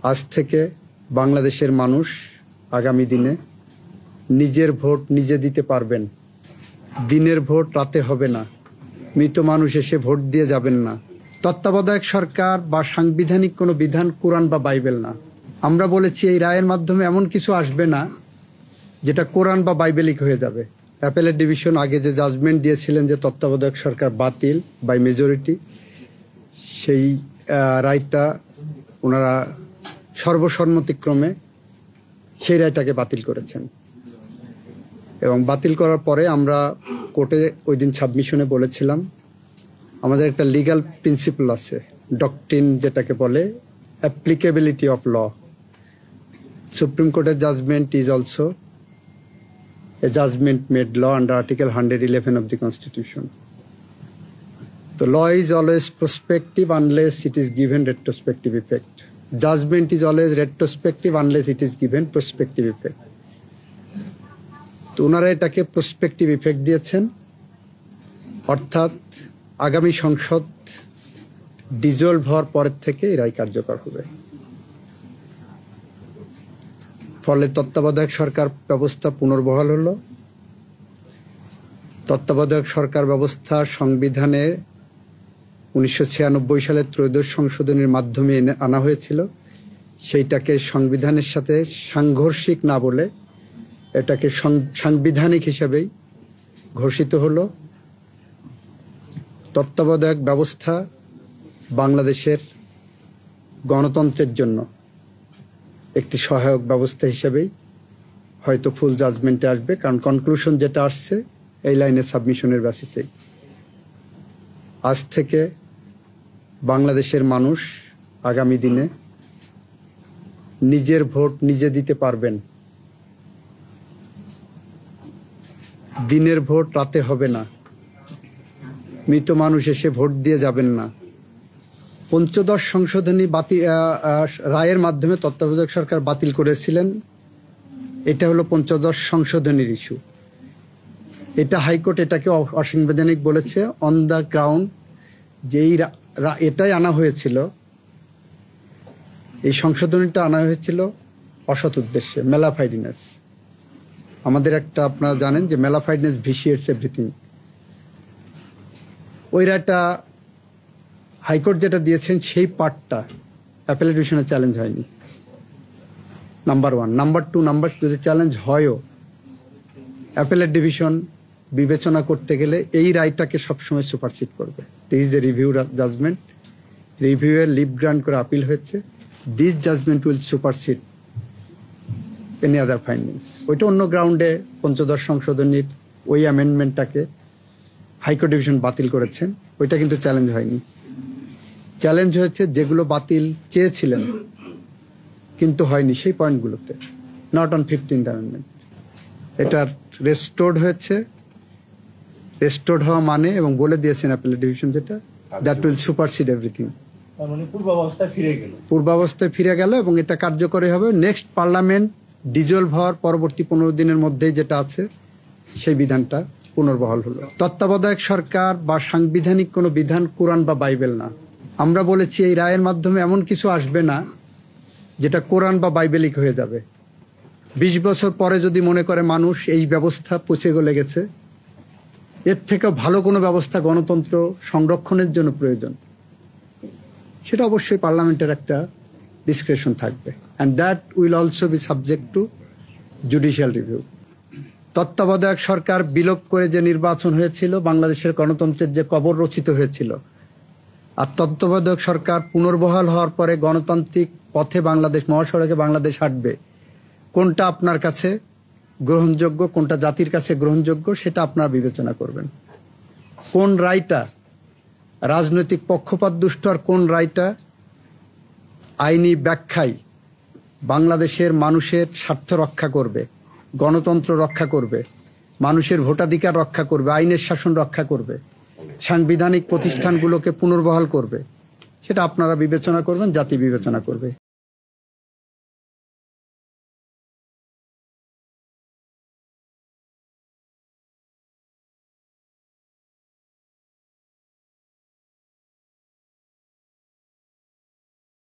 আজ থেকে বাংলাদেশের মানুষ আগামী দিনে নিজের ভোট নিজে দিতে পারবেন। দিনের ভোট রাতে হবে না। মৃত মানুষ এসে ভোট দিয়ে যাবেন না। তত্ত্বাবধায়ক সরকার বা সাংবিধানিক কোনো বিধান কোরআন বা বাইবেল না। আমরা বলেছি এই রায়ের মাধ্যমে এমন কিছু আসবে না যেটা কোরআন বা বাইবেলিক হয়ে যাবে। অ্যাপেলেট ডিভিশন আগে যে জাজমেন্ট দিয়েছিলেন যে তত্ত্বাবধায়ক সরকার বাতিল বাই মেজরিটি, সেই রায়টা ওনারা সর্বসম্মতিক্রমে সেই রায়টাকে বাতিল করেছেন। এবং বাতিল করার পরে আমরা কোর্টে ওই দিন সাবমিশনে বলেছিলাম আমাদের একটা লিগ্যাল প্রিন্সিপল আছে, ডকট্রিন যেটাকে বলে অ্যাপ্লিকেবিলিটি অফ ল। সুপ্রিম কোর্টের judgment is also a judgment made law under Article 111 of the Constitution. The law is always prospective unless it is given retrospective effect. Judgment is always retrospective unless it is given prospective effect. তো ওনারা এটাকে prospective effect দিয়েছেন, অর্থাৎ আগামী সংসদ dissolved হওয়ার পরের থেকে এই রায় কার্যকর হবে। ফলে তত্ত্বাবধায়ক সরকার ব্যবস্থা পুনর্বহাল হলো। তত্ত্বাবধায়ক সরকার ব্যবস্থা সংবিধানে 1996 সালের ত্রয়োদশ সংশোধনীর মাধ্যমে আনা হয়েছিল। সেইটাকে সংবিধানের সাথে সাংঘর্ষিক না বলে এটাকে সাংবিধানিক হিসাবেই ঘোষিত হলো। তত্ত্বাবধায়ক ব্যবস্থা বাংলাদেশের গণতন্ত্রের জন্য একটি সহায়ক ব্যবস্থা হিসেবেই হয়তো ফুল জাজমেন্টে আসবে, কারণ কনক্লুশন যেটা আসছে এই লাইনে সাবমিশনের বেসিসে। আজ থেকে বাংলাদেশের মানুষ আগামী দিনে নিজের ভোট নিজে দিতে পারবেন। দিনের ভোট রাতে হবে না। মৃত মানুষ এসে ভোট দিয়ে যাবেন না। পঞ্চদশ সংশোধনী রায়ের মাধ্যমে তত্ত্বাবধায়ক সরকার বাতিল করেছিলেন। এটা হলো পঞ্চদশ সংশোধনীর ইস্যু। এটা হাইকোর্ট এটাকে অসাংবিধানিক বলেছে অন দ্য গ্রাউন্ড যে এটাই আনা হয়েছিল, এই সংশোধনীটা আনা হয়েছিল অসৎ উদ্দেশ্যে, ম্যালাফাইডনেস। আমাদের একটা আপনারা জানেন যে ম্যালাফাইডনেস ভিসিয়েটস এভরিথিং। ওই রায়টা হাইকোর্ট যেটা দিয়েছেন সেই পার্টটা অ্যাপেলেট ডিভিশনে চ্যালেঞ্জ হয়নি, নাম্বার ওয়ান। নাম্বার টু, যদি চ্যালেঞ্জ হয়ও অ্যাপেলেট ডিভিশন বিবেচনা করতে গেলে এই রায়টাকে সবসময় সুপারসিড করবে। This is a review judgment, রিভিউয়ের লিভ গ্রান্ট করে আপিল হয়েছে। This judgment will supersede any other findings. ওইটা অন্য গ্রাউন্ডে পঞ্চদশ সংশোধনীর ওই অ্যামেন্ডমেন্টটাকে হাইকোর্ট ডিভিশন বাতিল করেছেন, ওইটা কিন্তু চ্যালেঞ্জ হয়নি। চ্যালেঞ্জ হয়েছে যেগুলো বাতিল চেয়েছিলেন কিন্তু হয়নি সেই পয়েন্টগুলোতে, নট অন 15th অ্যামেন্ডমেন্ট। এটা রেস্টোর্ড হয়েছে। রেস্টোর্ড হওয়া মানে এবং বলে দিয়েছেন অ্যাপেলেট ডিভিশন যেটা, দ্যাট উইল সুপারসিড এভরিথিং। পূর্বাবস্থায় ফিরে গেল এবং এটা কার্যকরী হবে নেক্সট পার্লামেন্ট ডিজলভ হওয়ার পরবর্তী 15 দিনের মধ্যেই যেটা আছে সেই বিধানটা পুনর্বহাল হলো। তত্ত্বাবধায়ক সরকার বা সাংবিধানিক কোনো বিধান কোরআন বা বাইবেল না। আমরা বলেছি এই রায়ের মাধ্যমে এমন কিছু আসবে না যেটা কোরআন বা বাইবেলিক হয়ে যাবে। 20 বছর পরে যদি মনে করে মানুষ এই ব্যবস্থা পচে গলে গেছে, এর থেকেও ভালো কোনো ব্যবস্থা গণতন্ত্র সংরক্ষণের জন্য প্রয়োজন, সেটা অবশ্যই পার্লামেন্টের একটা ডিসক্রিপশন থাকবে, and that will also be subject to judicial review. তত্ত্বাবধায়ক সরকার বিলোপ করে যে নির্বাচন হয়েছিল, বাংলাদেশের গণতন্ত্রের যে কবর রচিত হয়েছিল, আর তত্ত্বাবধায়ক সরকার পুনর্বহাল হওয়ার পরে গণতান্ত্রিক পথে বাংলাদেশ, মহাসড়কে বাংলাদেশ হাঁটবে, কোনটা আপনার কাছে গ্রহণযোগ্য, কোনটা জাতির কাছে গ্রহণযোগ্য, সেটা আপনারা বিবেচনা করবেন। কোন রায়টা রাজনৈতিক পক্ষপাত দুষ্ট আর কোন রায়টা আইনি ব্যাখ্যায় বাংলাদেশের মানুষের স্বার্থ রক্ষা করবে, গণতন্ত্র রক্ষা করবে, মানুষের ভোটাধিকার রক্ষা করবে, আইনের শাসন রক্ষা করবে, সাংবিধানিক প্রতিষ্ঠানগুলোকে পুনর্বহাল করবে, সেটা আপনারা বিবেচনা করবেন, জাতি বিবেচনা করবে।